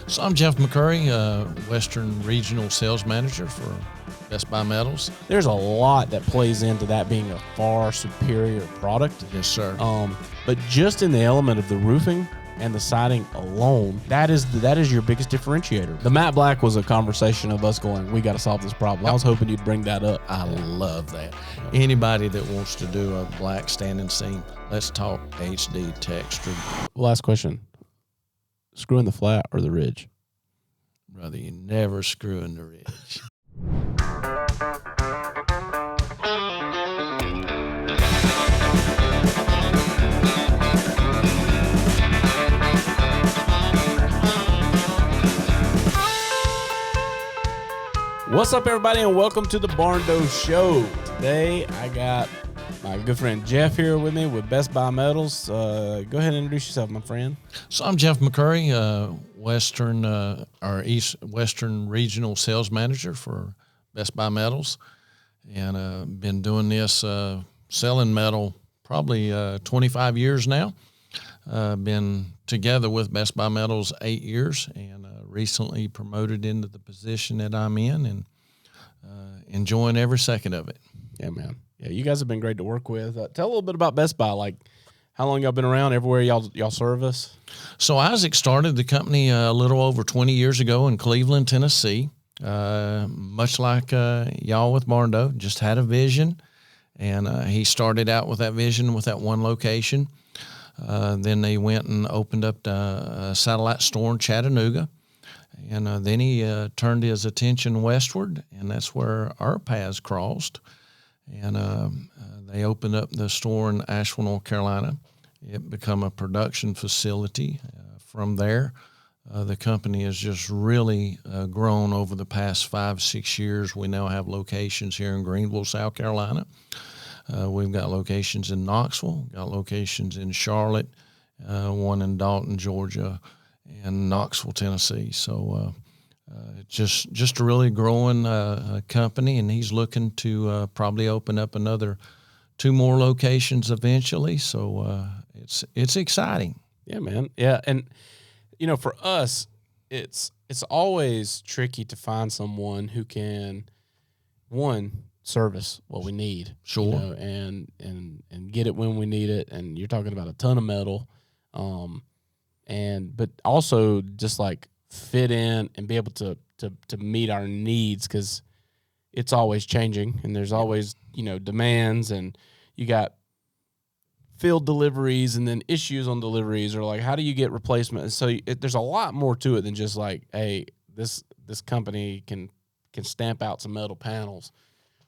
So I'm Jeff McCurry, Western Regional Sales Manager for Best Buy Metals. There's a lot that plays into that being a far superior product. Yes, sir. But just in the element of the roofing and the siding alone, that is your biggest differentiator. The matte black was a conversation of us going, we got to solve this problem. Yep. I was hoping you'd bring that up. I love that. Anybody that wants to do a black standing seam, let's talk HD texture. Last question. Screw in the flat or the ridge? Brother, you never screw in the ridge. What's up, everybody, and welcome to the Barndo Show. Today, I got my good friend Jeff here with me with Best Buy Metals. Go ahead and introduce yourself, my friend. So I'm Jeff McCurry, Western Regional Sales Manager for Best Buy Metals, and been doing this selling metal probably 25 years now. Been together with Best Buy Metals 8 years, and recently promoted into the position that I'm in, and enjoying every second of it. Yeah, man. Yeah, you guys have been great to work with. Tell a little bit about Best Buy. Like, how long y'all been around? Everywhere y'all service? So Isaac started the company a little over 20 years ago in Cleveland, Tennessee. Much like y'all with Barndo, just had a vision, and he started out with that vision with that one location. Then they went and opened up a satellite store in Chattanooga, and then he turned his attention westward, and that's where our paths crossed. And they opened up the store in Asheville, North Carolina. It became a production facility. From there, the company has just really grown over the past 5-6 years. We now have locations here in Greenville, South Carolina. We've got locations in Knoxville, got locations in Charlotte, one in Dalton, Georgia, and Knoxville, Tennessee. So just a really growing company, and he's looking to probably open up another 2 more locations eventually. So it's exciting. Yeah, man. Yeah, and you know, for us, it's always tricky to find someone who can service what we need, sure, you know, and get it when we need it. And you're talking about a ton of metal, but also just like fit in and be able to meet our needs, because it's always changing and there's always, you know, demands, and you got field deliveries and then issues on deliveries, or like how do you get replacement? So there's a lot more to it than just like, hey, this company can stamp out some metal panels.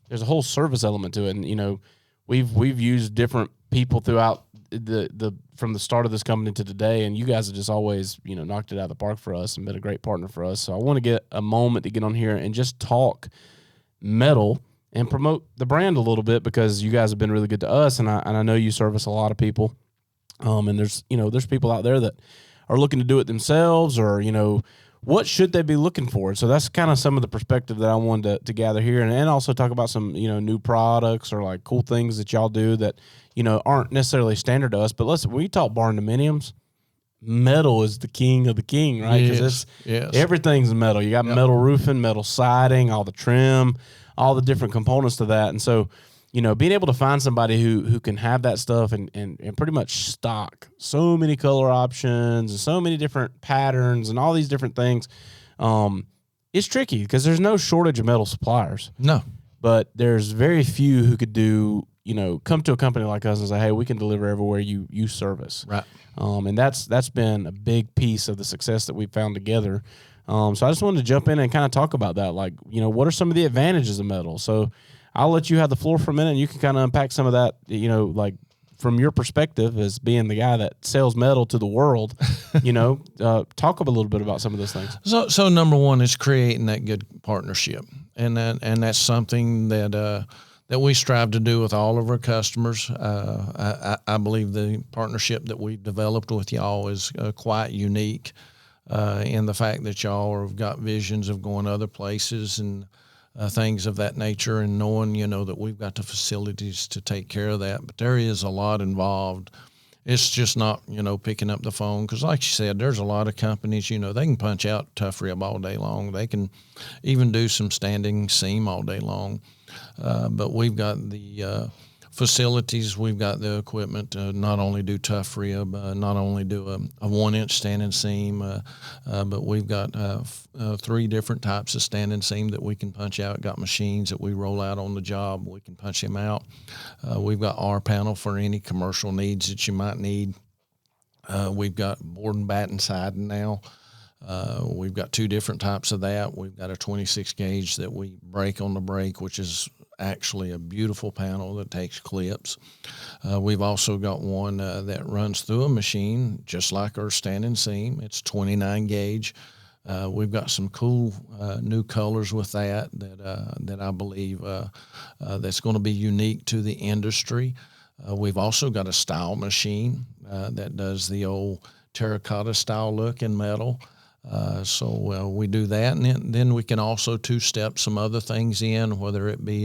There's a whole service element to it, and you know, we've used different people throughout the from the start of this company to today, and you guys have just always, you know, knocked it out of the park for us and been a great partner for us. So I want to get a moment to get on here and just talk metal and promote the brand a little bit, because you guys have been really good to us, and I know you service a lot of people, and there's people out there that are looking to do it themselves, or you know, what should they be looking for? So that's kind of some of the perspective that I wanted to gather here, and also talk about some, you know, new products or like cool things that y'all do that, you know, aren't necessarily standard to us. But listen, we talk Barndominiums. Metal is the king of the king, right? Because everything's metal. You got metal roofing, metal siding, all the trim, all the different components to that. And so, you know, being able to find somebody who can have that stuff and pretty much stock so many color options and so many different patterns and all these different things, it's tricky because there's no shortage of metal suppliers. No. But there's very few who could do, you know, come to a company like us and say, hey, we can deliver everywhere you service. Right. And that's been a big piece of the success that we've found together. So I just wanted to jump in and kind of talk about that. Like, you know, what are some of the advantages of metal? So I'll let you have the floor for a minute, and you can kind of unpack some of that, you know, like from your perspective as being the guy that sells metal to the world, you know, talk a little bit about some of those things. So number one is creating that good partnership, and that's something that we strive to do with all of our customers. I believe the partnership that we've developed with y'all is quite unique in the fact that y'all have got visions of going other places and things of that nature, and knowing, you know, that we've got the facilities to take care of that. But there is a lot involved It's just not, picking up the phone. Because like you said, there's a lot of companies, they can punch out tough rib all day long. They can even do some standing seam all day long. But we've got the facilities, we've got the equipment to not only do tough rib, not only do a 1-inch standing seam, but we've got 3 different types of standing seam that we can punch out. Got machines that we roll out on the job. We can punch them out. We've got our panel for any commercial needs that you might need. We've got board and batten siding now. We've got 2 different types of that. We've got a 26 gauge that we break on the break, which is actually a beautiful panel that takes clips. We've also got one that runs through a machine, just like our standing seam. It's 29 gauge. We've got some cool new colors with that I believe that's going to be unique to the industry. We've also got a style machine that does the old terracotta style look in metal. So we do that, and then we can also 2-step some other things in, whether it be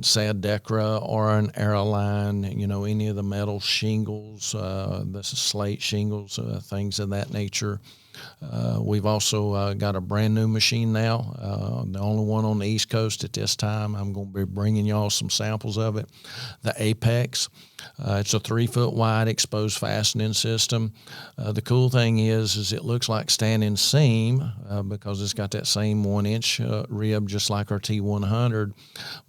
say a Decra or an Aeroline, any of the metal shingles, the slate shingles, things of that nature. We've also got a brand new machine now, the only one on the East Coast at this time. I'm going to be bringing y'all some samples of it. The Apex. It's a 3-foot wide exposed fastening system. The cool thing is it looks like standing seam because it's got that same 1-inch rib just like our T100,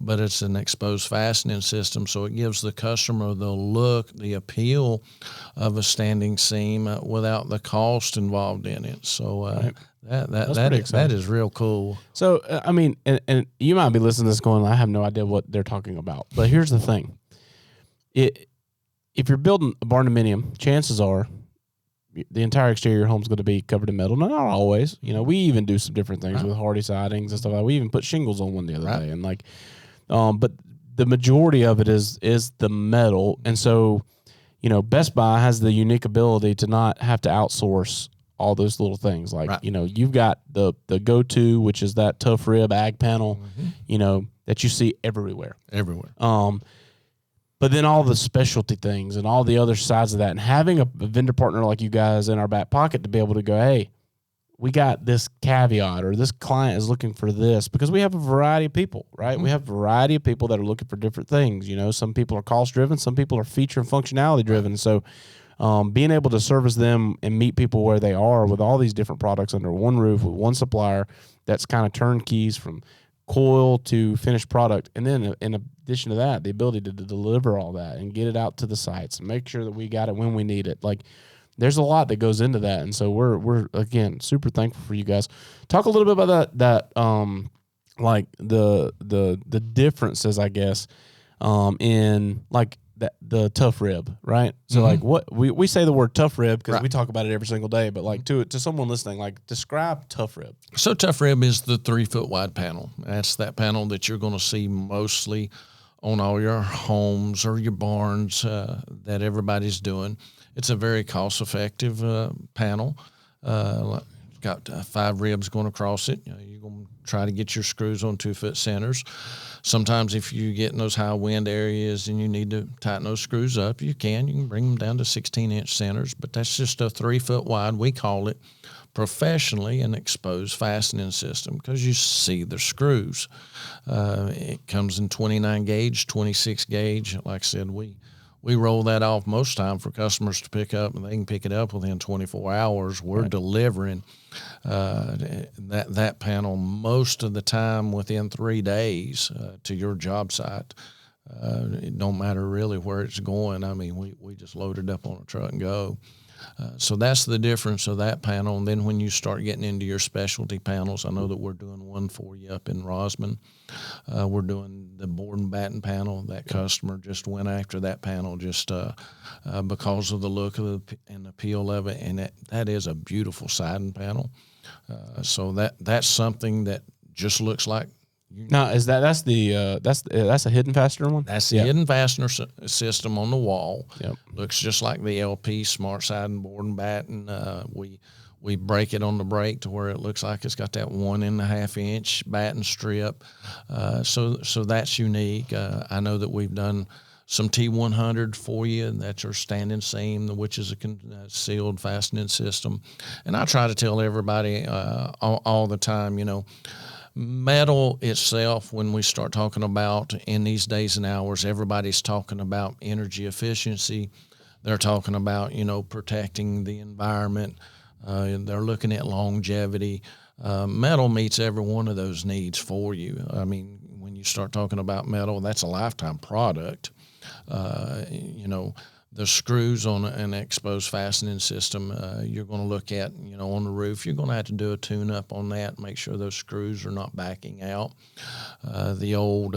but it's an exposed fastening system, so it gives the customer the look, the appeal of a standing seam without the cost involved in it. So right. that is real cool. So I mean, and you might be listening to this going, I have no idea what they're talking about. But here's the thing: if you're building a barndominium, chances are the entire exterior of your home is going to be covered in metal. Not always. We even do some different things with hardy sidings and stuff like that. We even put shingles on one the other day, and but the majority of it is the metal, and so Best Buy has the unique ability to not have to outsource all those little things. You've got the go-to, which is that tough rib ag panel, that you see everywhere. But then all the specialty things and all the other sides of that, and having a vendor partner like you guys in our back pocket to be able to go, hey, we got this caveat, or this client is looking for this, because we have a variety of people, right? We have a variety of people that are looking for different things. Some people are cost driven, some people are feature and functionality driven. So being able to service them and meet people where they are with all these different products under one roof with one supplier, that's kind of turnkeys from coil to finished product. And then in addition to that, the ability to deliver all that and get it out to the sites and make sure that we got it when we need it. There's a lot that goes into that. And so we're again, super thankful for you guys. Talk a little bit about that the differences, I guess, in the tough rib, right? So what we say the word tough rib because we talk about it every single day, but to someone listening, describe tough rib. So tough rib is the 3-foot wide panel. That's that panel that you're going to see mostly on all your homes or your barns that everybody's doing. It's a very cost-effective panel. Got 5 ribs going across it. You're going to try to get your screws on 2-foot centers. Sometimes if you get in those high wind areas and you need to tighten those screws up, you can bring them down to 16-inch centers, but that's just a 3-foot wide. We call it professionally an exposed fastening system because you see the screws. It comes in 29 gauge, 26 gauge. Like I said, we roll that off most time for customers to pick up, and they can pick it up within 24 hours. We're delivering that panel most of the time within 3 days to your job site. It don't matter really where it's going. I mean, we just load it up on a truck and go. So that's the difference of that panel. And then when you start getting into your specialty panels, I know that we're doing one for you up in Rosman. We're doing the board and batten panel. That customer just went after that panel just because of the look of and appeal of it. And that is a beautiful siding panel. So that's something that just looks like. Now, that's a hidden fastener one? That's the hidden fastener system on the wall. Yep. Looks just like the LP Smart Siding Board and Batten. We break it on the break to where it looks like it's got that 1.5-inch batten strip. So that's unique. I know that we've done some T100 for you. That's our standing seam, which is a sealed fastening system. And I try to tell everybody all the time, metal itself, when we start talking about in these days and hours, everybody's talking about energy efficiency. They're talking about, protecting the environment. They're looking at longevity. Metal meets every one of those needs for you. I mean, when you start talking about metal, that's a lifetime product. The screws on an exposed fastening system, you're going to look at, on the roof. You're going to have to do a tune-up on that, make sure those screws are not backing out. The old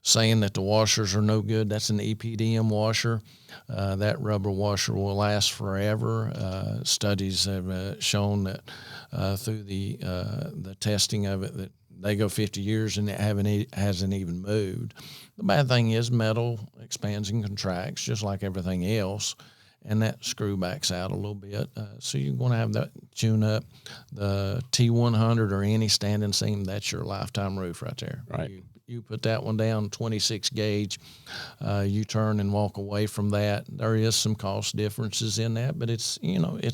saying that the washers are no good, that's an EPDM washer. That rubber washer will last forever. Studies have shown that through the testing of it that they go 50 years and it hasn't even moved. The bad thing is metal expands and contracts just like everything else, and that screw backs out a little bit. So you're going to have that tune up. The T100 or any standing seam, that's your lifetime roof right there. Right. You put that one down, 26 gauge, you turn and walk away from that. There is some cost differences in that, but it's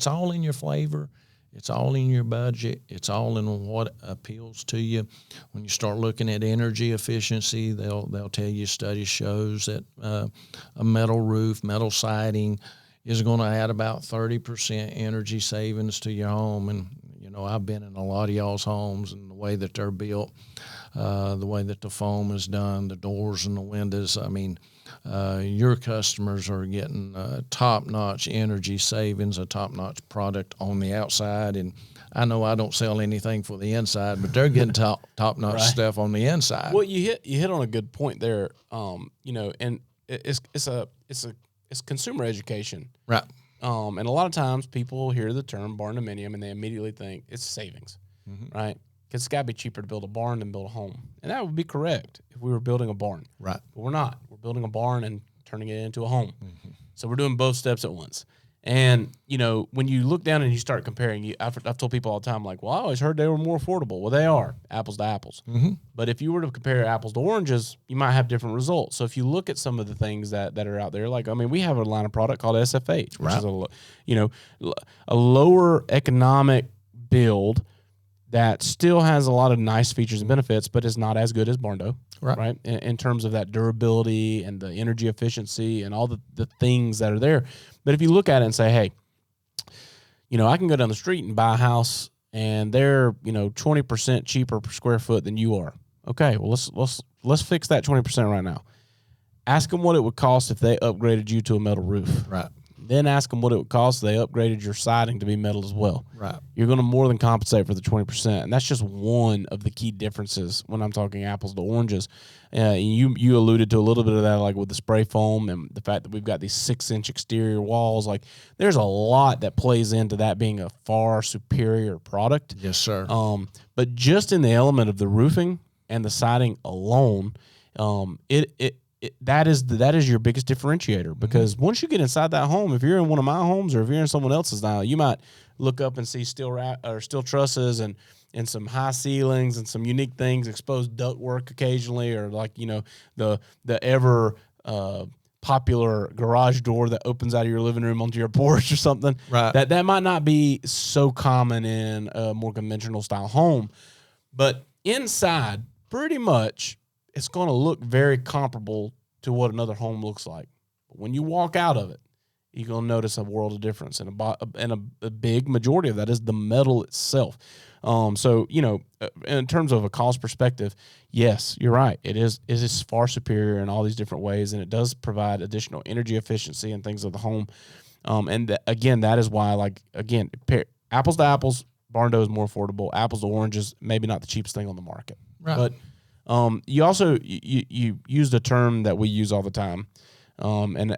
all in your flavor. It's all in your budget. It's all in what appeals to you. When you start looking at energy efficiency, they'll tell you study shows that a metal roof, metal siding is going to add about 30% energy savings to your home. And, I've been in a lot of y'all's homes, and the way that they're built, the way that the foam is done, the doors and the windows. I mean, your customers are getting top-notch energy savings, a top-notch product on the outside. And I know I don't sell anything for the inside, but they're getting top-notch right. stuff on the inside. Well, you hit on a good point there. And it's consumer education, right? And a lot of times people hear the term barndominium and they immediately think it's savings, right? Because it's got to be cheaper to build a barn than build a home. And that would be correct if we were building a barn. Right. But we're not. We're building a barn and turning it into a home. So we're doing both steps at once. And, when you look down and you start comparing, I've told people all the time, like, well, I always heard they were more affordable. Well, they are, apples to apples. But if you were to compare apples to oranges, you might have different results. So if you look at some of the things that are out there, like, we have a line of product called SFH, which is a lower economic build that still has a lot of nice features and benefits, but is not as good as Barndo, right? In terms of that durability and the energy efficiency and all the things that are there. But if you look at it and say, hey, I can go down the street and buy a house and they're, 20% cheaper per square foot than you are. Okay, well, let's fix that 20% right now. Ask them what it would cost if they upgraded you to a metal roof. Right. Then ask them what it would cost if they upgraded your siding to be metal as well. Right. You're going to more than compensate for the 20%. And that's just one of the key differences when I'm talking apples to oranges. You alluded to a little bit of that, like with the spray foam and the fact that we've got these 6-inch exterior walls. Like, there's a lot that plays into that being a far superior product. Yes, sir. But just in the element of the roofing and the siding alone, that is your biggest differentiator, because once you get inside that home, if you're in one of my homes or if you're in someone else's now, you might look up and see steel trusses and some high ceilings and some unique things, exposed ductwork occasionally, or like, the ever popular garage door that opens out of your living room onto your porch or something. Right. That might not be so common in a more conventional style home, but inside, pretty much, it's going to look very comparable to what another home looks like. But when you walk out of it, you're going to notice a world of difference. And a big majority of that is the metal itself. So, in terms of a cost perspective, yes, you're right. It is far superior in all these different ways, and it does provide additional energy efficiency and things of the home. That is why, apples to apples, Barndo is more affordable. Apples to oranges, maybe not the cheapest thing on the market. Right. But you also you used a term that we use all the time, and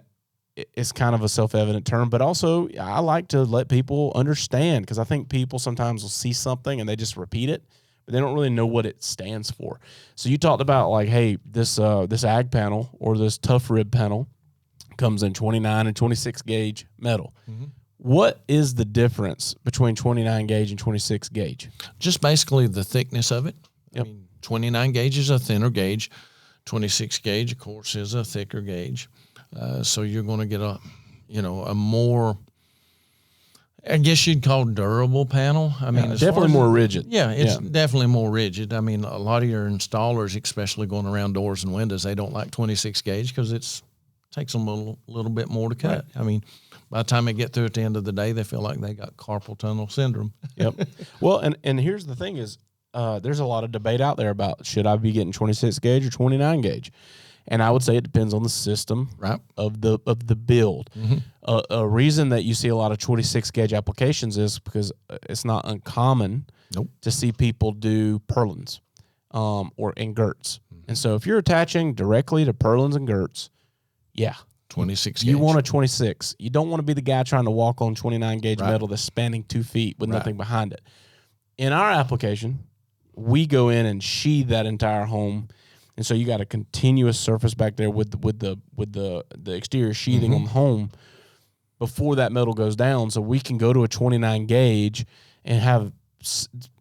it's kind of a self-evident term, but also I like to let people understand, because I think people sometimes will see something and they just repeat it, but they don't really know what it stands for. So you talked about, like, hey, this ag panel or this tough rib panel comes in 29 and 26 gauge metal. What is the difference between 29 gauge and 26 gauge? Just basically the thickness of it. Yep. 29 gauge is a thinner gauge. 26 gauge, of course, is a thicker gauge. So you're going to get a more, I guess you'd call durable panel. I mean, definitely more rigid. Yeah, it's definitely more rigid. I mean, a lot of your installers, especially going around doors and windows, they don't like 26 gauge because it takes them a little bit more to cut. Right. I mean, by the time they get through at the end of the day, they feel like they got carpal tunnel syndrome. Yep. Well, and here's the thing is, there's a lot of debate out there about should I be getting 26 gauge or 29 gauge. And I would say it depends on the system of the build. Mm-hmm. A reason that you see a lot of 26 gauge applications is because it's not uncommon to see people do purlins or girts. Mm-hmm. And so if you're attaching directly to purlins and girts, 26 gauge. You want a 26. You don't want to be the guy trying to walk on 29 gauge metal that's spanning 2 feet with nothing behind it. In our application, we go in and sheathe that entire home. And so you got a continuous surface back there with the exterior sheathing on the home before that metal goes down. So we can go to a 29 gauge and have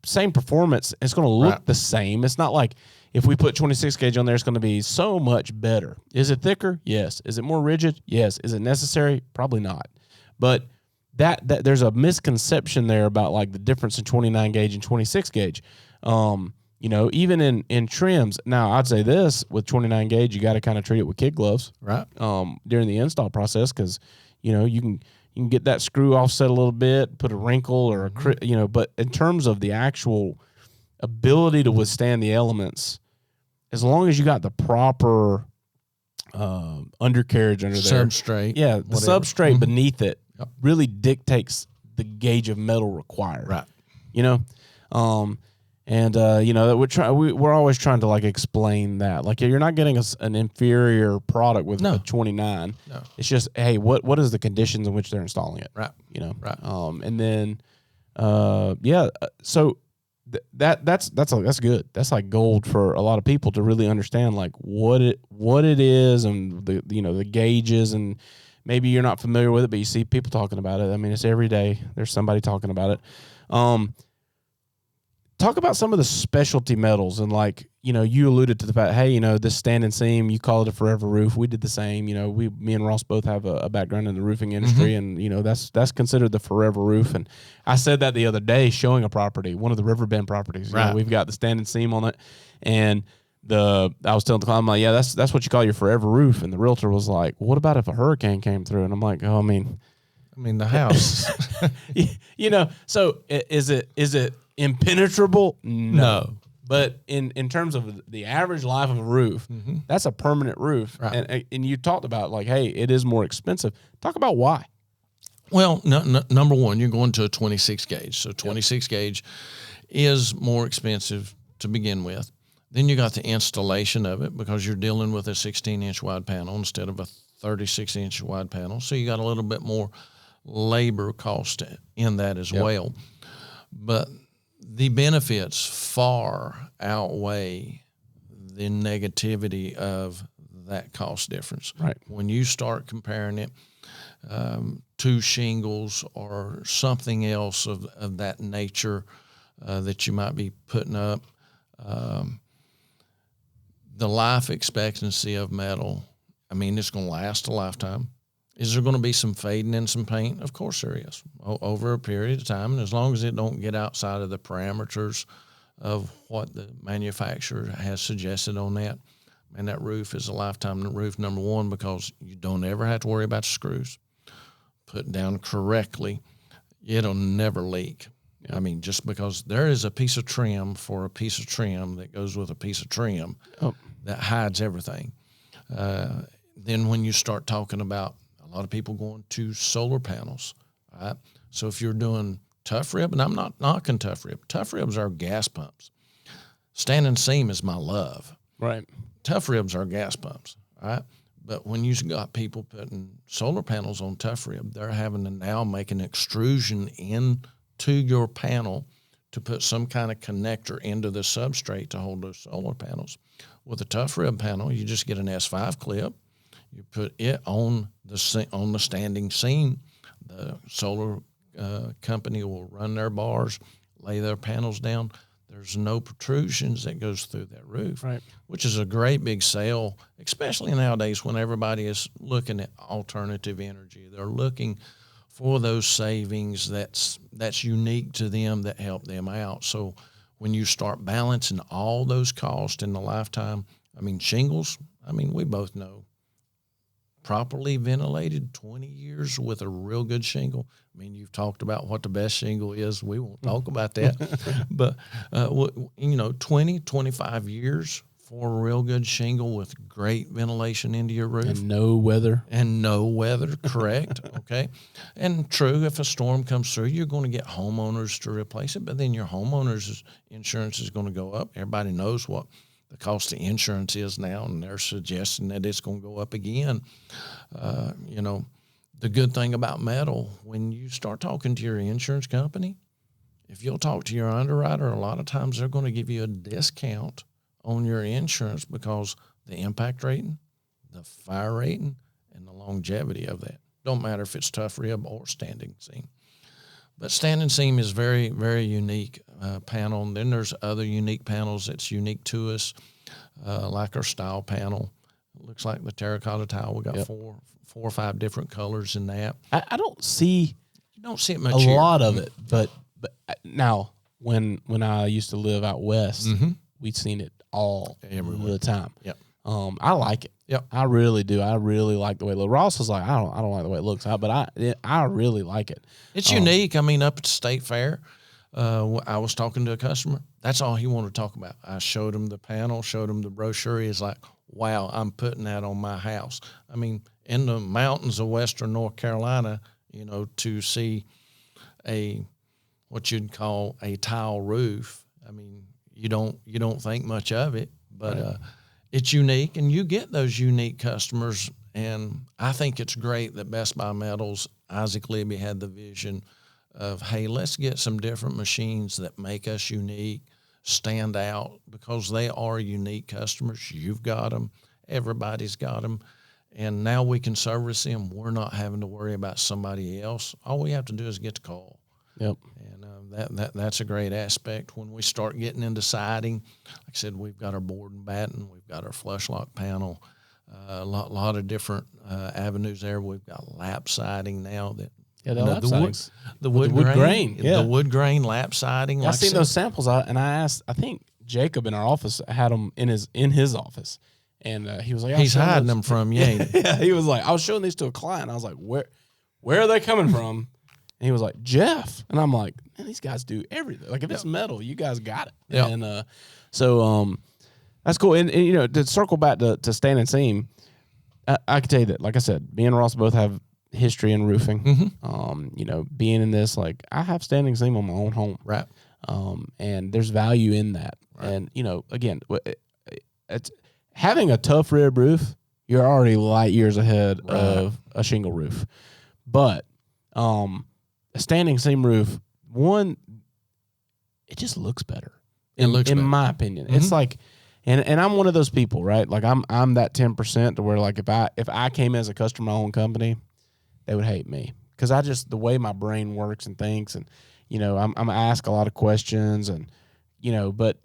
same performance. It's going to look the same. It's not like if we put 26 gauge on there, it's going to be so much better. Is it thicker? Yes. Is it more rigid? Yes. Is it necessary? Probably not. But that there's a misconception there about like the difference in 29 gauge and 26 gauge. Even in trims. Now, I'd say this, with 29 gauge, you got to kind of treat it with kid gloves, during the install process, because, you can get that screw offset a little bit, put a wrinkle or but in terms of the actual ability to withstand the elements, as long as you got the proper undercarriage under there. Substrate. Yeah, the substrate beneath it really dictates the gauge of metal required. Right. We're always trying to like explain that. Like, you're not getting an inferior product with a 29. No. It's just, hey, what is the conditions in which they're installing it? Right. Right. And then, so that's good. That's like gold for a lot of people to really understand like what it is and the gauges, and maybe you're not familiar with it, but you see people talking about it. I mean, it's every day. There's somebody talking about it. Talk about some of the specialty metals, and like, you alluded to the fact, hey, this standing seam, you call it a forever roof. We did the same. Me and Ross both have a background in the roofing industry, and that's considered the forever roof. And I said that the other day showing a property, one of the Riverbend properties. We've got the standing seam on it, and I was telling the client, I'm like, yeah, that's what you call your forever roof. And the realtor was like, what about if a hurricane came through? And I'm like, oh, I mean the house. So is it impenetrable? No. But in terms of the average life of a roof, that's a permanent roof. Right. And you talked about like, hey, it is more expensive. Talk about why. Well, number one, you're going to a 26 gauge. So 26 gauge is more expensive to begin with. Then you got the installation of it, because you're dealing with a 16-inch wide panel instead of a 36-inch wide panel. So you got a little bit more labor cost in that as well. But the benefits far outweigh the negativity of that cost difference. Right. When you start comparing it to shingles or something else of that nature that you might be putting up, the life expectancy of metal, it's going to last a lifetime. Is there going to be some fading and some paint? Of course there is, over a period of time. And as long as it don't get outside of the parameters of what the manufacturer has suggested on that, and that roof is a lifetime roof, number one, because you don't ever have to worry about screws. Put down correctly, it'll never leak. Yeah. Just because there is a piece of trim for a piece of trim that goes with a piece of trim that hides everything. Then when you start talking about a lot of people going to solar panels, right? So if you're doing tough rib, and I'm not knocking tough rib. Tough ribs are gas pumps. Standing seam is my love. Right. Tough ribs are gas pumps, right? But when you got people putting solar panels on tough rib, they're having to now make an extrusion into your panel to put some kind of connector into the substrate to hold those solar panels. With a tough rib panel, you just get an S5 clip. You put it on the standing seam. The solar company will run their bars, lay their panels down. There's no protrusions that goes through that roof, Right. which is a great big sale, especially nowadays when everybody is looking at alternative energy. They're looking for those savings that's unique to them, that help them out. So when you start balancing all those costs in the lifetime, I mean, shingles, I mean, we both know, properly ventilated 20 years with a real good shingle. I mean, you've talked about what the best shingle is. We won't talk about that. But, 20, 25 years for a real good shingle with great ventilation into your roof. And no weather. And no weather, correct. Okay. And true, if a storm comes through, you're going to get homeowners to replace it, but then your homeowners' insurance is going to go up. Everybody knows what the cost of insurance is now, and they're suggesting that it's going to go up again. The good thing about metal, when you start talking to your insurance company, if you'll talk to your underwriter, a lot of times they're going to give you a discount on your insurance because the impact rating, the fire rating, and the longevity of that. Don't matter if it's tough rib or standing seam. But standing seam is very, very unique panel. And then there's other unique panels that's unique to us, like our style panel. It looks like the terracotta tile. We got four or five different colors in that. I don't see You don't see it much a here. lot of it, but now when I used to live out west, we'd seen it all Everywhere. the time. Yep. I like it. Yep. I really do. I really like the way it looks. Ross was like, I don't like the way it looks, but I really like it. It's unique. I mean, up at the State Fair, I was talking to a customer. That's all he wanted to talk about. I showed him the panel, showed him the brochure. He's like, wow, I'm putting that on my house. I mean, in the mountains of western North Carolina, to see what you'd call a tile roof, I mean, you don't think much of it, but right. It's unique, and you get those unique customers. And I think it's great that Best Buy Metals, Isaac Libby had the vision of, hey, let's get some different machines that make us unique, stand out, because they are unique customers. You've got them. Everybody's got them. And now we can service them. We're not having to worry about somebody else. All we have to do is get the call. Yep. And that's a great aspect. When we start getting into siding, like I said, we've got our board and batten, we've got our flush lock panel, a lot of different avenues there. We've got lap siding now that the wood grain, yeah. the wood grain lap siding. I've seen those samples, and I asked. I think Jacob in our office had them in his office, and he was like, he's hiding them from you. Yeah, he was like, I was showing these to a client. I was like, where are they coming from? And he was like, Jeff. And I'm like, man, these guys do everything. Like, if it's metal, you guys got it. Yep. And so that's cool. And to circle back to standing seam, I can tell you that, like I said, me and Ross both have history in roofing. Mm-hmm. Being in this, like, I have standing seam on my own home. Right. And there's value in that. Right. And, again, it's having a tough rib roof, you're already light years ahead of a shingle roof. But a standing seam roof, one, it just looks better. In my opinion. Mm-hmm. It's like, and I'm one of those people, right? Like I'm that 10% to where, like, if I came as a customer of my own company, they would hate me because the way my brain works and thinks, and I'm asked a lot of questions, and but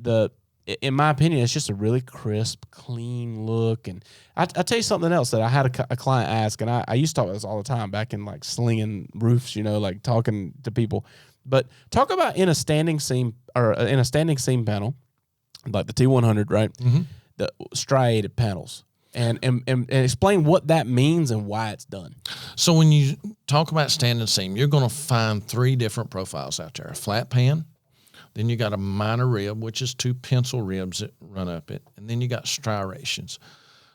in my opinion, it's just a really crisp, clean look. And I tell you something else that I had a client ask, and I used to talk about this all the time back in, like, slinging roofs, like talking to people. But talk about in a standing seam panel, like the T100, right? Mm-hmm. The striated panels, and explain what that means and why it's done. So when you talk about standing seam, you're going to find three different profiles out there: a flat pan. Then you got a minor rib, which is two pencil ribs that run up it. And then you got striations.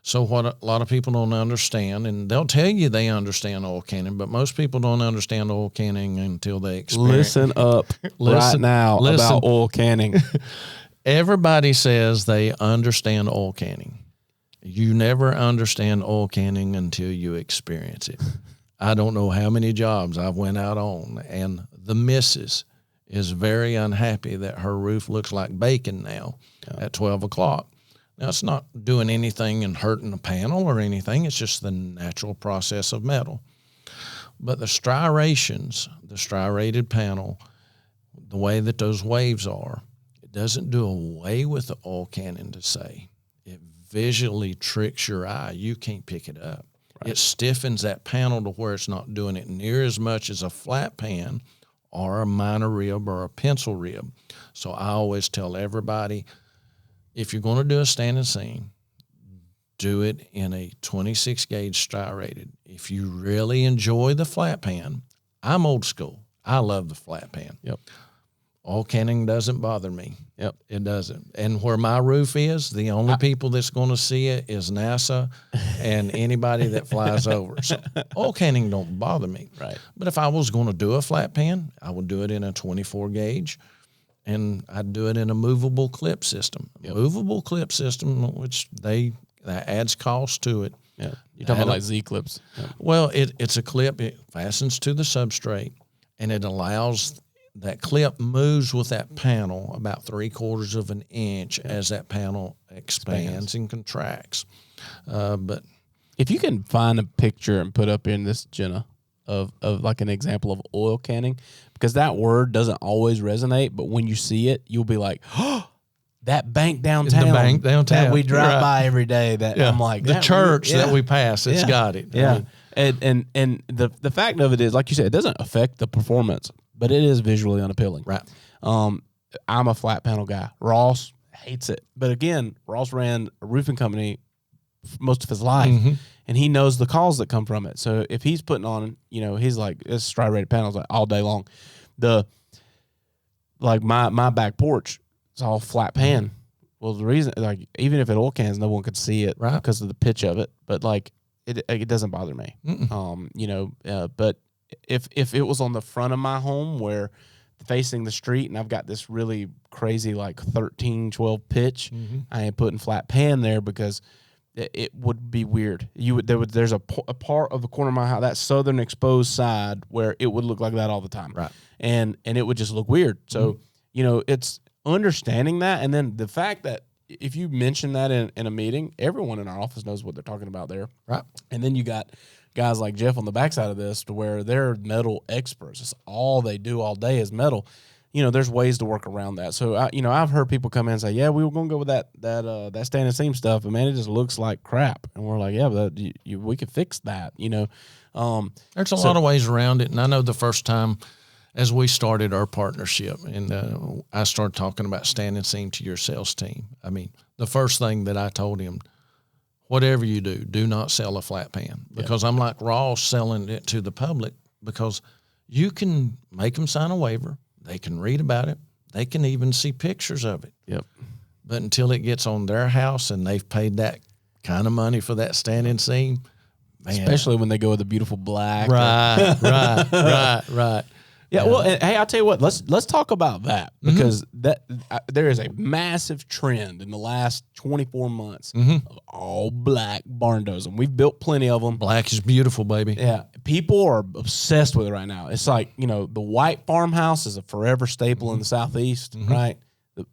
So what a lot of people don't understand, and they'll tell you they understand oil canning, but most people don't understand oil canning until they experience. Listen up right now about oil canning. Everybody says they understand oil canning. You never understand oil canning until you experience it. I don't know how many jobs I've went out on, and the missus is very unhappy that her roof looks like bacon now at 12 o'clock. Now, it's not doing anything and hurting the panel or anything. It's just the natural process of metal. But the striations, the striated panel, the way that those waves are, it doesn't do away with the oil canning to say it visually tricks your eye. You can't pick it up. Right. It stiffens that panel to where it's not doing it near as much as a flat pan or a minor rib or a pencil rib. So I always tell everybody, if you're going to do a standing seam, do it in a 26 gauge striated. If you really enjoy the flat pan, I'm old school. I love the flat pan. Yep. Oil canning doesn't bother me. Yep. It doesn't. And where my roof is, the only people that's going to see it is NASA and anybody that flies over. So oil canning don't bother me. Right. But if I was going to do a flat pan, I would do it in a 24 gauge, and I'd do it in a movable clip system. Yep. Movable clip system, which that adds cost to it. Yeah. You're talking about like Z-clips. Yep. Well, it's a clip. It fastens to the substrate, and it allows that clip moves with that panel about 3/4 of an inch as that panel expands and contracts. But if you can find a picture and put up in this, Jenna, of like an example of oil canning, because that word doesn't always resonate, but when you see it, you'll be like, oh, that bank downtown, that we drive by every day. That I'm like, the church that we pass, it's got it. Yeah. I mean, and the fact of it is, like you said, it doesn't affect the performance, but it is visually unappealing. Right. I'm a flat panel guy. Ross hates it. But again, Ross ran a roofing company most of his life, and he knows the calls that come from it. So if he's putting on, he's like, it's striated panels like all day long. My back porch, it's all flat pan. Well, the reason, like, even if it oil cans, no one could see it because of the pitch of it. But like, it doesn't bother me. But if it was on the front of my home where facing the street and I've got this really crazy like 13, 12 pitch, I ain't putting flat pan there because it would be weird. There's a part of the corner of my house, that southern exposed side, where it would look like that all the time. Right. And it would just look weird. So, it's understanding that. And then the fact that if you mention that in a meeting, everyone in our office knows what they're talking about there. Right. And then you got guys like Jeff on the backside of this to where they're metal experts. It's all they do all day is metal. There's ways to work around that. So, I've heard people come in and say, yeah, we were going to go with that standing seam stuff, but man, it just looks like crap. And we're like, yeah, but we could fix that, There's a lot of ways around it. And I know the first time as we started our partnership and I started talking about standing seam to your sales team, I mean, the first thing that I told him, whatever you do not sell a flat pan, because I'm like Ross selling it to the public, because you can make them sign a waiver. They can read about it. They can even see pictures of it. Yep. But until it gets on their house and they've paid that kind of money for that standing seam, man. Especially when they go with the beautiful black. Right. Yeah, well, and, hey, I'll tell you what. Let's talk about that, because there is a massive trend in the last 24 months of all black Barndos, and we've built plenty of them. Black is beautiful, baby. Yeah, people are obsessed with it right now. It's like, the white farmhouse is a forever staple in the Southeast, right?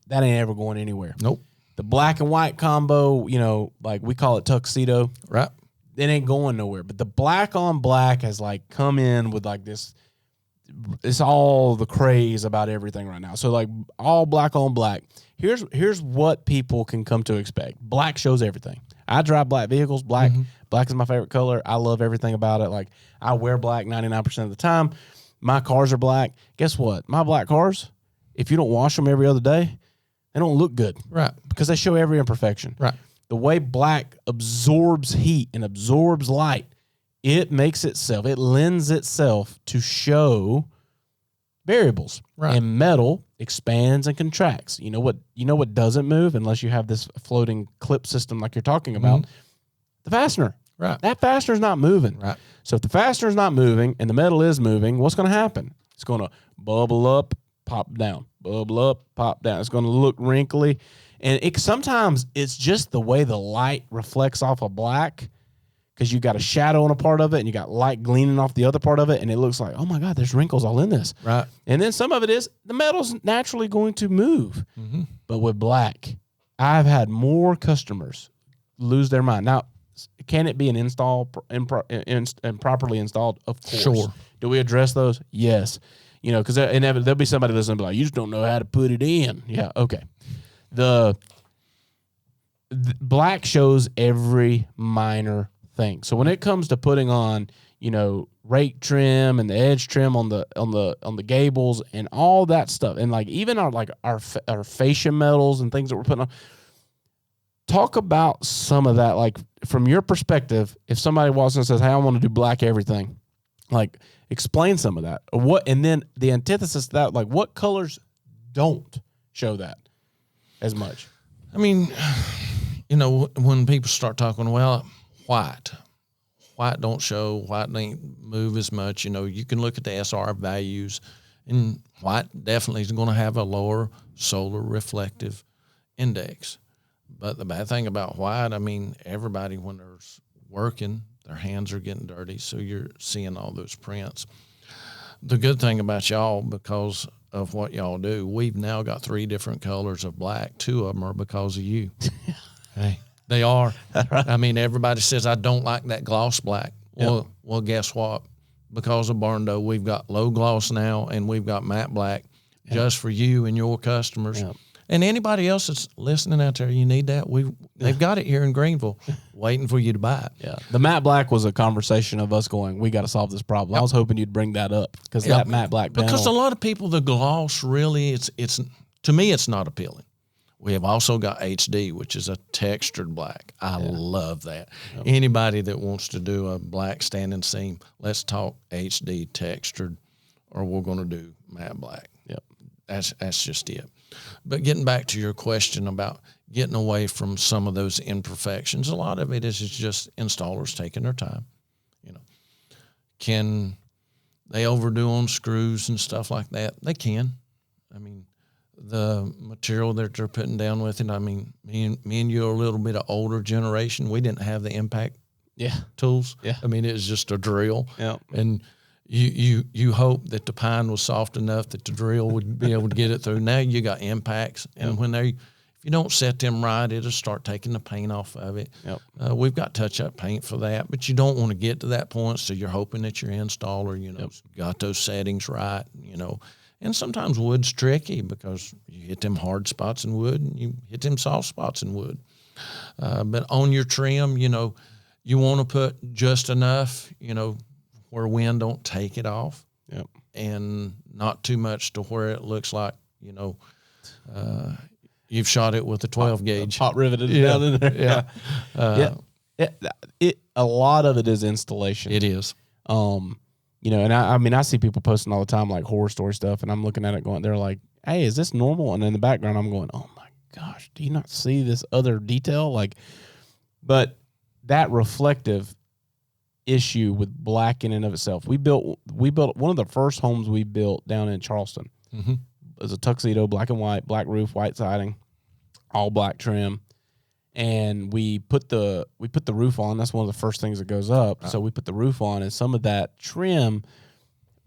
That ain't ever going anywhere. Nope. The black and white combo, like we call it tuxedo. Right. It ain't going nowhere. But the black on black has like come in with like this. It's all the craze about everything right now. So like all black on black. Here's what people can come to expect. Black shows everything. I drive black vehicles. Black is my favorite color. I love everything about it. Like, I wear black 99% of the time. My cars are black. Guess what? My black cars, if you don't wash them every other day, they don't look good. Right. Because they show every imperfection. Right. The way black absorbs heat and absorbs light, it lends itself to show variables. Right. And metal expands and contracts. You know what doesn't move unless you have this floating clip system like you're talking about? The fastener. Right. That fastener's not moving. Right. So if the fastener's not moving and the metal is moving, what's going to happen? It's going to bubble up, pop down. Bubble up, pop down. It's going to look wrinkly. And sometimes it's just the way the light reflects off of black, because you got a shadow on a part of it and you got light gleaming off the other part of it, and it looks like, oh my God, there's wrinkles all in this. Right. And then some of it is the metal's naturally going to move. But with black, I've had more customers lose their mind. Now, can it be an install and properly installed? Of course. Sure. Do we address those? Yes. You know, because there'll be somebody listening be like, you just don't know how to put it in. Yeah, okay. The black shows every minor thing. So when it comes to putting on, you know, rake trim and the edge trim on the gables and all that stuff, and like even our fascia metals and things that we're putting on. Talk about some of that, like from your perspective. If somebody walks in and says, "Hey, I want to do black everything," like explain some of that. What, and then the antithesis to that, like what colors don't show that as much? I mean, you know, when people start talking, well, white don't show, white ain't move as much. You know, you can look at the SR values, and white definitely is going to have a lower solar reflective index. But the bad thing about white, I mean, everybody when they're working, their hands are getting dirty, so you're seeing all those prints. The good thing about y'all, because of what y'all do, we've now got 3 different colors of black. 2 of them are because of you. Hey, they are. I mean, everybody says, I don't like that gloss black. Well, guess what? Because of Barndo, we've got low gloss now, and we've got matte black just for you and your customers. Yep. And anybody else that's listening out there, you need that. They've got it here in Greenville, waiting for you to buy it. Yeah, the matte black was a conversation of us going, we got to solve this problem. I was hoping you'd bring that up because that matte black panel. Because a lot of people, the gloss really, it's to me, it's not appealing. We have also got HD, which is a textured black. I love that. Yep. Anybody that wants to do a black standing seam, let's talk HD textured, or we're going to do matte black. Yep, that's just it. But getting back to your question about getting away from some of those imperfections, a lot of it is just installers taking their time. You know, can they overdo on screws and stuff like that? They can. I mean, the material that they're putting down with it. I mean, me and you are a little bit of older generation. We didn't have the impact tools. Yeah. I mean, it was just a drill. Yeah. And you hope that the pine was soft enough that the drill would be able to get it through. Now you got impacts, and if you don't set them right, it'll start taking the paint off of it. Yep. We've got touch-up paint for that, but you don't want to get to that point, so you're hoping that your installer, got those settings right, And sometimes wood's tricky because you hit them hard spots in wood and you hit them soft spots in wood. But on your trim, you want to put just enough, where wind don't take it off, and not too much to where it looks like, you've shot it with a 12 gauge. Hot riveted down in there. A lot of it is installation. It is. And I see people posting all the time, like horror story stuff, and I'm looking at it going, they're like, hey, is this normal? And in the background, I'm going, oh my gosh, do you not see this other detail? But that reflective issue with black in and of itself. We built one of the first homes we built down in Charleston. Mm-hmm. It was a tuxedo, black and white, black roof, white siding, all black trim. And we put the roof on. That's one of the first things that goes up. So we put the roof on, and some of that trim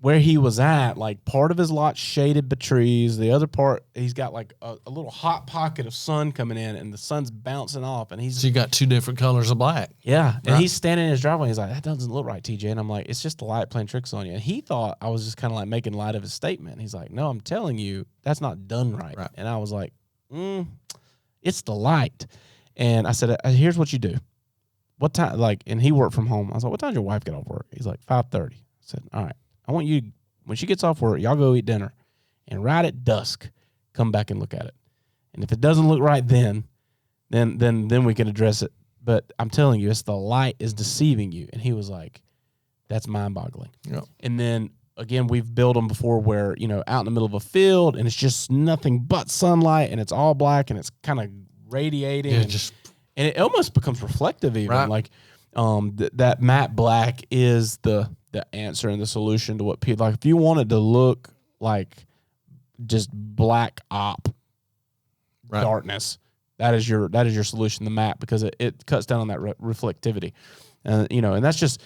where he was at, like part of his lot shaded by trees. The other part, he's got like a little hot pocket of sun coming in, and the sun's bouncing off. And so you got 2 different colors of black. Yeah. And he's standing in his driveway. He's like, that doesn't look right, TJ. And I'm like, it's just the light playing tricks on you. And he thought I was just kind of like making light of his statement. He's like, no, I'm telling you, that's not done right. And I was like, it's the light. And I said, here's what you do. What time, and he worked from home. I was like, what time does your wife get off work? He's like, 5:30. I said, all right, I want you, when she gets off work, y'all go eat dinner. And right at dusk, come back and look at it. And if it doesn't look right then we can address it. But I'm telling you, it's the light is deceiving you. And he was like, that's mind-boggling. Yeah. And then, again, we've built them before where, out in the middle of a field, and it's just nothing but sunlight, and it's all black, and it's kind of radiating, and it almost becomes reflective even. Right. That matte black is the answer and the solution to what people like. If you want it to look like just black darkness, that is your solution, the matte, because it cuts down on that reflectivity, and that's just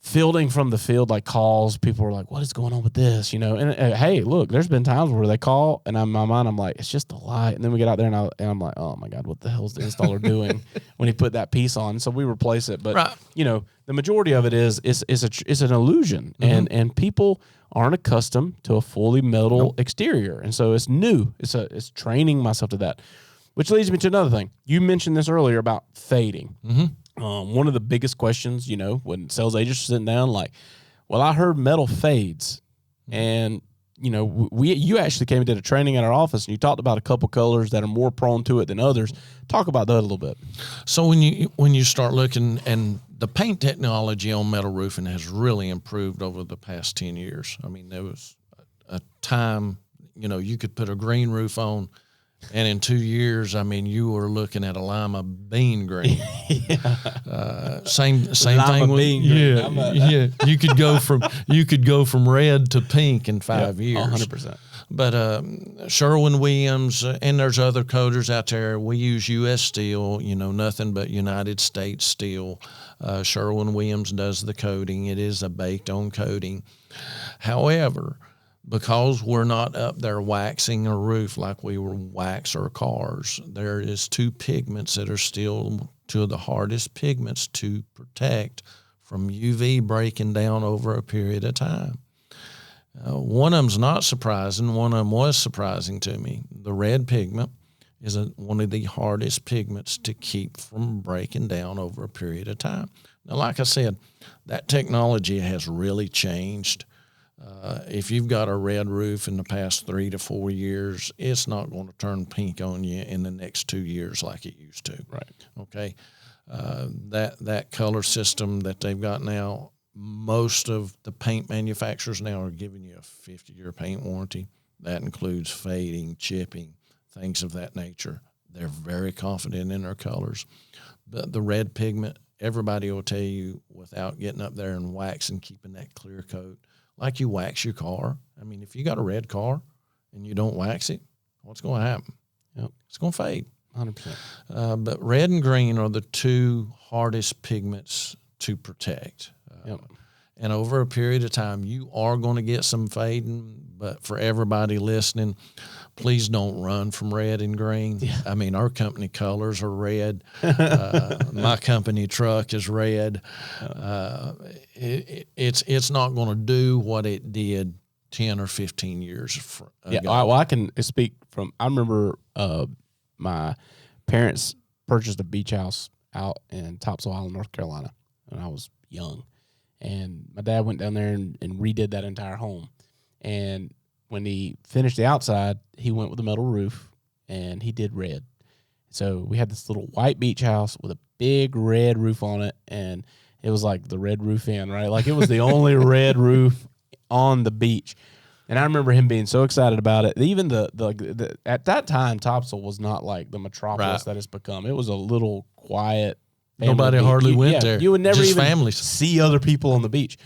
fielding from the field, like calls, people were like, what is going on with this? You know, and hey, look, there's been times where they call and in my mind, I'm like, it's just a light. And then we get out there and I'm like, oh my God, what the hell is the installer doing when he put that piece on? So we replace it. But, you know, the majority of it is an illusion. And people aren't accustomed to a fully metal exterior. And so it's new. It's training myself to that, which leads me to another thing. You mentioned this earlier about fading. One of the biggest questions, you know, when sales agents are sitting down, like, well, I heard metal fades, and you know, you actually came and did a training at our office, and you talked about a couple colors that are more prone to it than others. Talk about that a little bit. So when you start looking, and the paint technology on metal roofing has really improved over the past 10 years. I mean, there was a time, you know, you could put a green roof on, and in 2 years, I mean, you were looking at a lima bean green. Same thing. Yeah. You could go from red to pink in 5 years. 100%. But Sherwin-Williams, and there's other coaters out there. We use U.S. steel. You know, nothing but United States steel. Sherwin-Williams does the coating. It is a baked-on coating. However, because we're not up there waxing a roof like we were wax our cars, there is two pigments that are still two of the hardest pigments to protect from UV breaking down over a period of time. One of them's not surprising. One of them was surprising to me. The red pigment is one of the hardest pigments to keep from breaking down over a period of time. Now, like I said, that technology has really changed. If you've got a red roof in the past 3 to 4 years, it's not going to turn pink on you in the next 2 years like it used to. Right. Okay. That color system that they've got now, most of the paint manufacturers now are giving you a 50-year paint warranty. That includes fading, chipping, things of that nature. They're very confident in their colors. But the red pigment, everybody will tell you without getting up there and waxing, keeping that clear coat, like you wax your car. I mean, if you got a red car and you don't wax it, what's going to happen? Yep. It's going to fade. 100%. But red and green are the two hardest pigments to protect. And over a period of time, you are going to get some fading. But for everybody listening, please don't run from red and green. Yeah. I mean, our company colors are red. My company truck is red. It's not going to do what it did 10 or 15 years ago. Yeah, well, I can speak from. I remember my parents purchased a beach house out in Topsail Island, North Carolina, when I was young. And my dad went down there and redid that entire home. And when he finished the outside, he went with a metal roof, and he did red. So we had this little white beach house with a big red roof on it, and it was like the red roof inn, right? Like it was the only red roof on the beach. And I remember him being so excited about it. Even the at that time, Topsail was not like the metropolis that it's become. It was a little quiet. Nobody hardly went there. You would never just even families. see other people on the beach.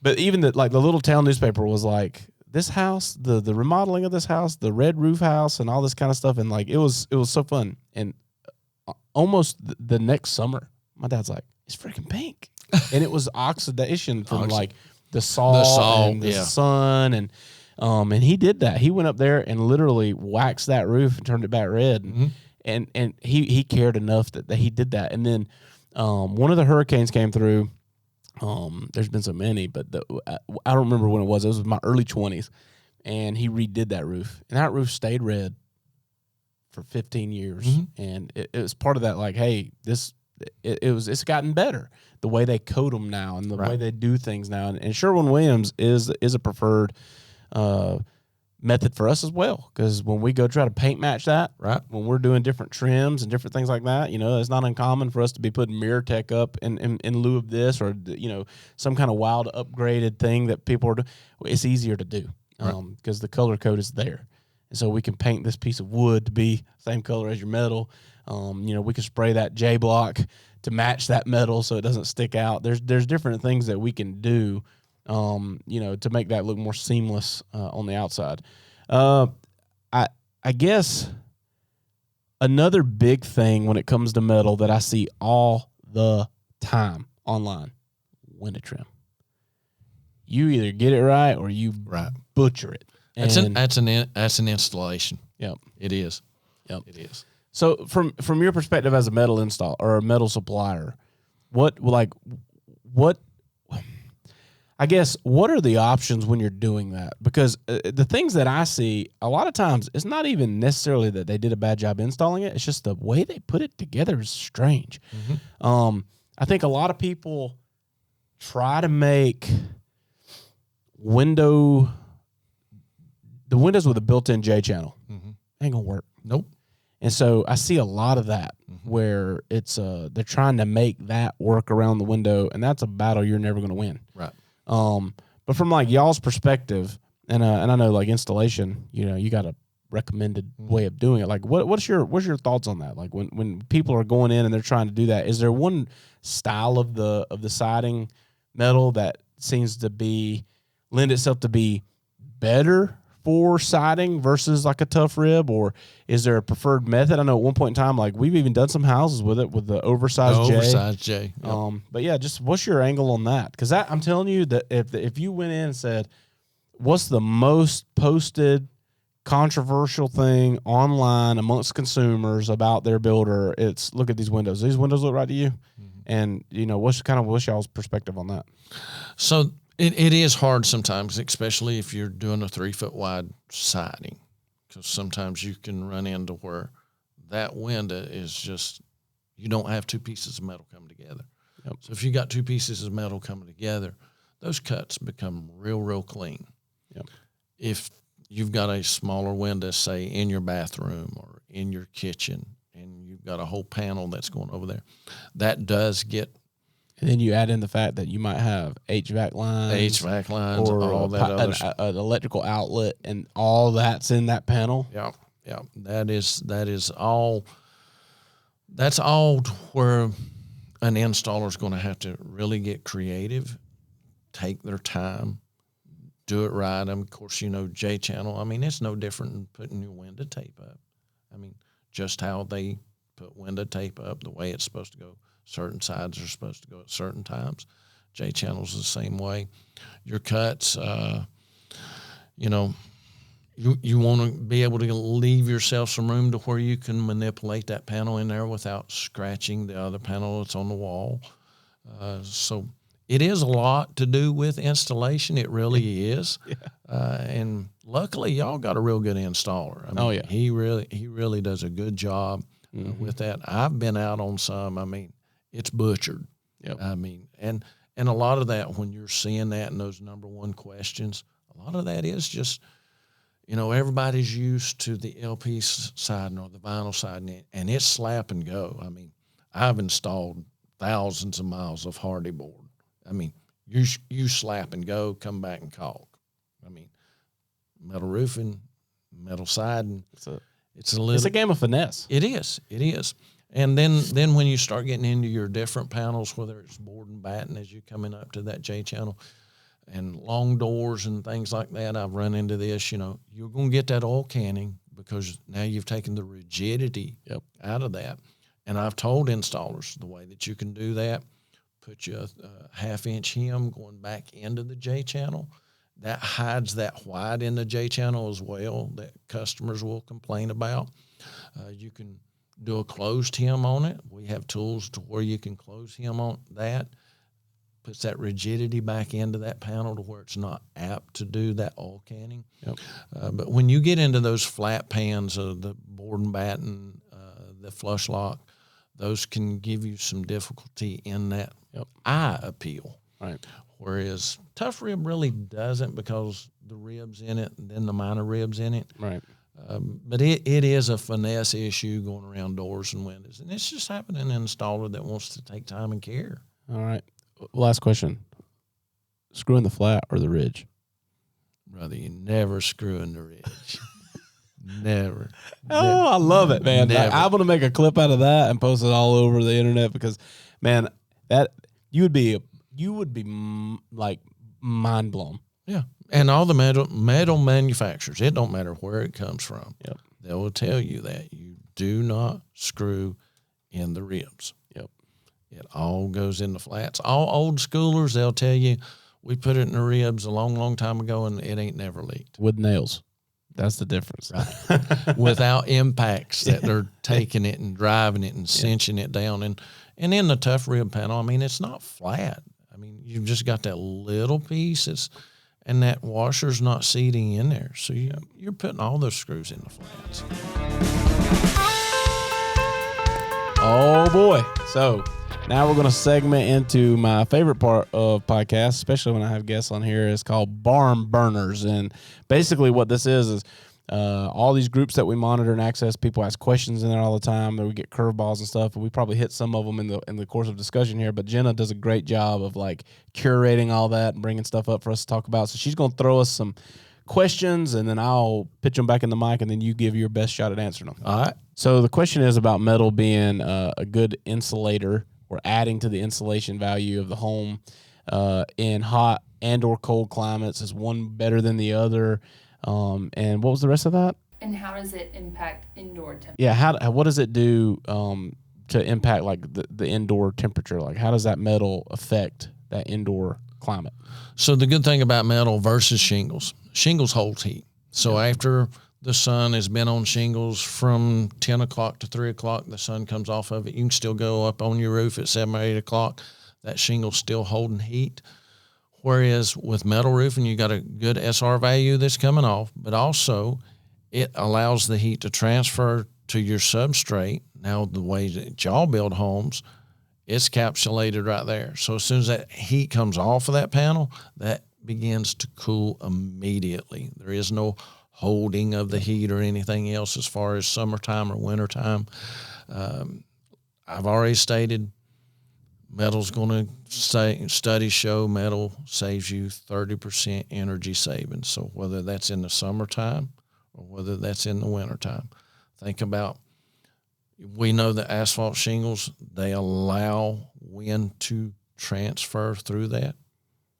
But even the little town newspaper was like, this house, the remodeling of this house, the red roof house, and all this kind of stuff, and like it was so fun. And almost the next summer, my dad's like, it's freaking pink, and it was oxidation from like the salt and the sun, and he did that. He went up there and literally waxed that roof and turned it back red. And he cared enough that he did that. And then one of the hurricanes came through. There's been so many, but I don't remember when it was. It was my early 20s, and he redid that roof, and that roof stayed red for 15 years. And it was part of that. Like, hey, it's gotten better the way they coat them now and the way they do things now. And Sherwin-Williams is a preferred method for us as well, because when we go try to paint match that, when we're doing different trims and different things like that, you know, it's not uncommon for us to be putting mirror tech up in lieu of this, or you know, some kind of wild upgraded thing that people are doing. It's easier to do because the color code is there, and so we can paint this piece of wood to be same color as your metal. You know, we can spray that J block to match that metal so it doesn't stick out. There's different things that we can do, you know, to make that look more seamless on the outside. I guess another big thing when it comes to metal that I see all the time online, window trim. You either get it right or you butcher it. That's an installation. Yep. It is. Yep. It is. So from your perspective as a metal install or a metal supplier, what I guess, what are the options when you're doing that? Because the things that I see, a lot of times, it's not even necessarily that they did a bad job installing it. It's just the way they put it together is strange. Mm-hmm. I think a lot of people try to make the windows with a built-in J channel. Mm-hmm. Ain't gonna work. Nope. And so I see a lot of that where it's they're trying to make that work around the window, and that's a battle you're never gonna win. Right. But from like y'all's perspective, and I know like installation, you got a recommended way of doing it. Like what's your thoughts on that? Like when people are going in and they're trying to do that, is there one style of the siding metal that seems to lend itself to be better for siding versus like a tough rib, or is there a preferred method? I know at one point in time, like we've even done some houses with it with the oversized J. Oversized J. Yep. But yeah, just what's your angle on that? Because I'm telling you that if you went in and said, what's the most posted controversial thing online amongst consumers about their builder, it's look at these windows. These windows look right to you, and what's y'all's perspective on that? So. It is hard sometimes, especially if you're doing a 3-foot wide siding, because sometimes you can run into where that window is just, you don't have two pieces of metal come together. Yep. So if you got two pieces of metal coming together, those cuts become real clean. Yep. If you've got a smaller window, say in your bathroom or in your kitchen, and you've got a whole panel that's going over there, that does get. And then you add in the fact that you might have HVAC lines, or all that an electrical outlet, and all that's in that panel. Yeah. That is all. That's all where an installer is going to have to really get creative, take their time, do it right. Of course, J channel. I mean, it's no different than putting your window tape up. I mean, just how they put window tape up, the way it's supposed to go. Certain sides are supposed to go at certain times. J channel's the same way. Your cuts, you want to be able to leave yourself some room to where you can manipulate that panel in there without scratching the other panel that's on the wall. So it is a lot to do with installation. It really is. Yeah. And luckily, y'all got a real good installer. I mean, he really does a good job with that. I've been out on some. I mean, it's butchered. Yep. I mean, and a lot of that, when you're seeing that in those number one questions, a lot of that is just, everybody's used to the LP siding or the vinyl siding, and it's slap and go. I mean, I've installed thousands of miles of hardy board. I mean, you slap and go, come back and caulk. I mean, metal roofing, metal siding. It's a game of finesse. It is. And then when you start getting into your different panels, whether it's board and batten as you're coming up to that J channel, and long doors and things like that, I've run into this. You're going to get that oil canning because now you've taken the rigidity out of that. And I've told installers the way that you can do that, put you a half-inch hem going back into the J channel. That hides that white in the J channel as well that customers will complain about. You can do a closed hem on it. We have tools to where you can close hem on that. Puts that rigidity back into that panel to where it's not apt to do that oil canning. Yep. But when you get into those flat pans of the board and batten, the flush lock, those can give you some difficulty in that eye appeal. Right. Whereas tough rib really doesn't, because the ribs in it and then the minor ribs in it. Right. But it is a finesse issue going around doors and windows. And it's just having an installer that wants to take time and care. All right. Last question. Screw in the flat or the ridge? Brother, you never screw in the ridge. Never. Oh, I love it, man. I'm going to make a clip out of that and post it all over the internet because, man, that you would be like mind blown. Yeah. And all the metal manufacturers, it don't matter where it comes from. Yep. They will tell you that you do not screw in the ribs. Yep. It all goes in the flats. All old schoolers, they'll tell you, we put it in the ribs a long, long time ago, and it ain't never leaked. With nails. That's the difference. Right. Without impacts that they're taking it and driving it and cinching it down. And in the tough rib panel, I mean, it's not flat. I mean, you've just got that little piece, and that washer's not seating in there. So you're putting all those screws in the flats. Oh, boy. So now we're going to segment into my favorite part of podcasts, especially when I have guests on here. It's called Barn Burners. And basically what this is all these groups that we monitor and access, people ask questions in there all the time, and we get curveballs and stuff, and we probably hit some of them in the course of discussion here, but Jenna does a great job of like curating all that and bringing stuff up for us to talk about. So she's going to throw us some questions, and then I'll pitch them back in the mic, and then you give your best shot at answering them. All right. So the question is about metal being a good insulator or adding to the insulation value of the home in hot and or cold climates. Is one better than the other? And what was the rest of that? And how does it impact indoor temperature? Yeah, what does it do to impact like the indoor temperature? Like how does that metal affect that indoor climate? So the good thing about metal versus shingles holds heat. So after the sun has been on shingles from 10 o'clock to 3 o'clock, the sun comes off of it. You can still go up on your roof at 7 or 8 o'clock. That shingle's still holding heat. Whereas with metal roofing, you got a good SR value that's coming off, but also it allows the heat to transfer to your substrate. Now, the way that y'all build homes, it's capsulated right there. So as soon as that heat comes off of that panel, that begins to cool immediately. There is no holding of the heat or anything else as far as summertime or wintertime. I've already stated metal's going to say, studies show metal saves you 30% energy savings. So whether that's in the summertime or whether that's in the wintertime, think about, we know that asphalt shingles, they allow wind to transfer through that.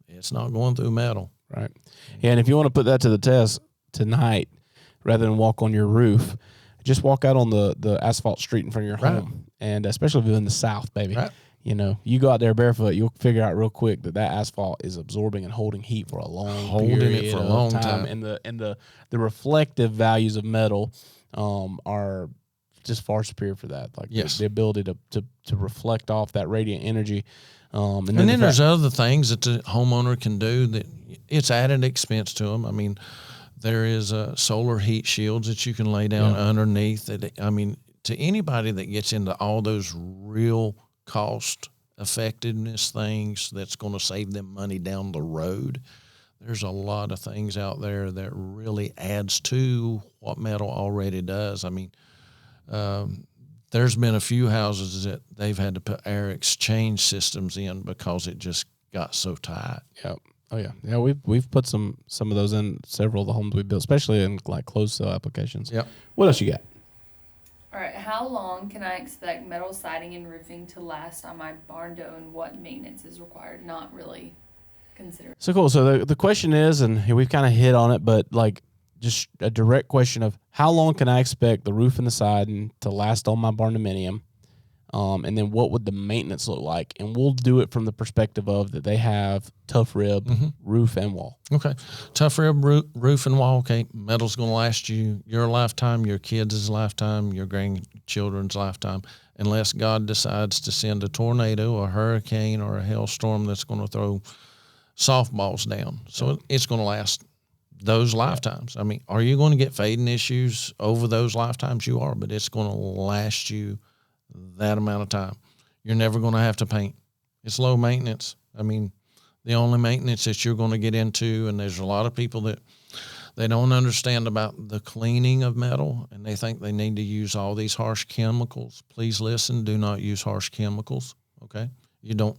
It's not going through metal. Right. Yeah, and if you want to put that to the test tonight, rather than walk on your roof, just walk out on the asphalt street in front of your home. And especially if you're in the South, baby. Right. You know, you go out there barefoot, you'll figure out real quick that asphalt is absorbing and holding heat for a long period of time. And the reflective values of metal are just far superior for that. Like the ability to reflect off that radiant energy. And then there's other things that the homeowner can do that it's added expense to them. I mean, there is solar heat shields that you can lay down underneath. That, I mean, to anybody that gets into all those real cost effectiveness things that's going to save them money down the road, there's a lot of things out there that really adds to what metal already does. I mean, there's been a few houses that they've had to put air exchange systems in because it just got so tight. Yep. Oh yeah. Yeah, we've put some of those in several of the homes we built, especially in like closed cell applications. Yep. What else you got? All right, how long can I expect metal siding and roofing to last on my Barndo, and what maintenance is required? Not really considered. So cool. So the question is, and we've kind of hit on it, but like just a direct question of how long can I expect the roof and the siding to last on my Barndominium? And then what would the maintenance look like? And we'll do it from the perspective of that they have tough rib, roof, and wall. Okay. Tough rib, roof, and wall. Okay. Metal's going to last you your lifetime, your kids' lifetime, your grandchildren's lifetime, unless God decides to send a tornado, a hurricane, or a hailstorm that's going to throw softballs down. So it's going to last those lifetimes. I mean, are you going to get fading issues over those lifetimes? You are, but it's going to last you that amount of time. You're never going to have to paint. It's low maintenance. I mean, the only maintenance that you're going to get into, and there's a lot of people that they don't understand about the cleaning of metal, and they think they need to use all these harsh chemicals. Please listen, do not use harsh chemicals, okay? You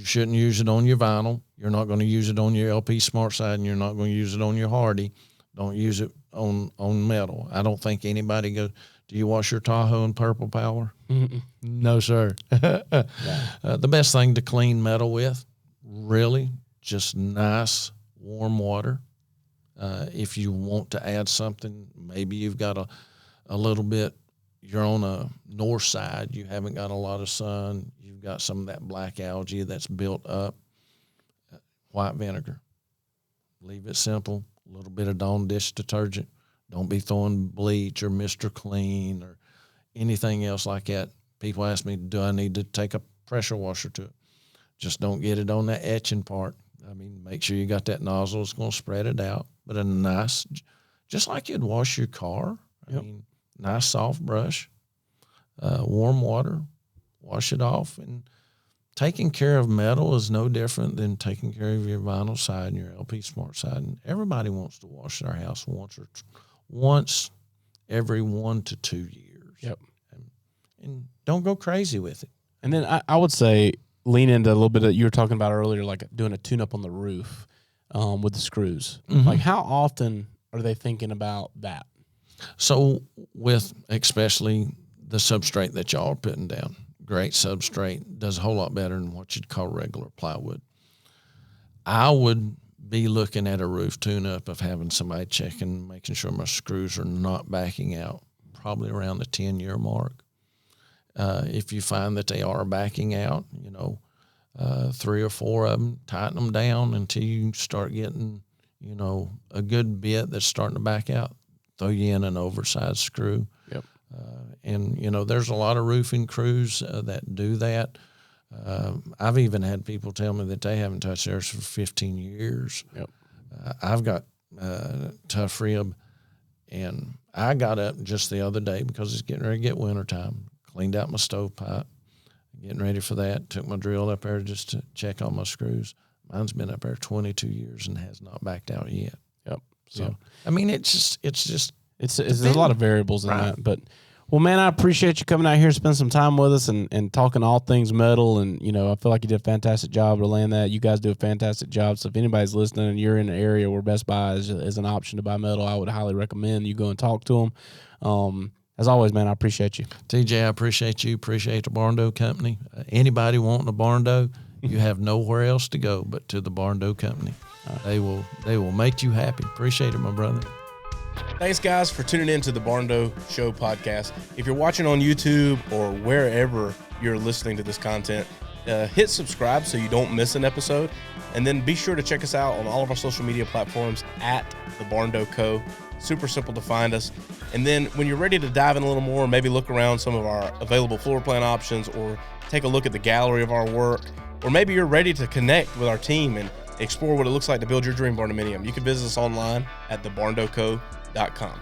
shouldn't use it on your vinyl. You're not going to use it on your LP Smart Side, and you're not going to use it on your Hardy. Don't use it on metal. I don't think anybody goes, do you wash your Tahoe in Purple Power? Mm-mm. No, sir. The best thing to clean metal with, really, just nice, warm water. If you want to add something, maybe you've got a little bit you're on a north side, you haven't got a lot of sun, you've got some of that black algae that's built up, white vinegar. Leave it simple, a little bit of Dawn dish detergent. Don't be throwing bleach or Mr. Clean or anything else like that. People ask me, do I need to take a pressure washer to it? Just don't get it on that etching part. I mean, make sure you got that nozzle. It's going to spread it out. But a nice, just like you'd wash your car. I mean, nice soft brush, warm water, wash it off. And taking care of metal is no different than taking care of your vinyl side and your LP Smart side. And everybody wants to wash their house once every 1 to 2 years. Yep. And don't go crazy with it. And then I would say lean into a little bit of, you were talking about earlier, like doing a tune-up on the roof with the screws. Mm-hmm. Like, how often are they thinking about that? So with especially the substrate that y'all are putting down, great substrate, does a whole lot better than what you'd call regular plywood. I would be looking at a roof tune-up of having somebody checking, making sure my screws are not backing out, probably around the 10-year mark. If you find that they are backing out, 3 or 4 of them, tighten them down until you start getting, a good bit that's starting to back out. Throw you in an oversized screw. Yep. And there's a lot of roofing crews that do that. I've even had people tell me that they haven't touched theirs for 15 years. Yep. I've got tough rib, and I got up just the other day because it's getting ready to get wintertime. Cleaned out my stovepipe, getting ready for that. Took my drill up there just to check on my screws. Mine's been up there 22 years and has not backed out yet. Yep. So, I mean, it's there's a lot of variables in that. But, well, man, I appreciate you coming out here, spend some time with us and talking all things metal. And, I feel like you did a fantastic job to land that. You guys do a fantastic job. So if anybody's listening and you're in an area where Best Buy is an option to buy metal, I would highly recommend you go and talk to them. As always, man, I appreciate you. TJ, I appreciate you. Appreciate the Barndo Company. Anybody wanting a Barndo, you have nowhere else to go but to the Barndo Company. They will make you happy. Appreciate it, my brother. Thanks, guys, for tuning in to the Barndo Show podcast. If you're watching on YouTube or wherever you're listening to this content, hit subscribe so you don't miss an episode. And then be sure to check us out on all of our social media platforms at the Barndo Co. Super simple to find us. And then when you're ready to dive in a little more, maybe look around some of our available floor plan options or take a look at the gallery of our work, or maybe you're ready to connect with our team and explore what it looks like to build your dream barndominium, you can visit us online at thebarndoco.com.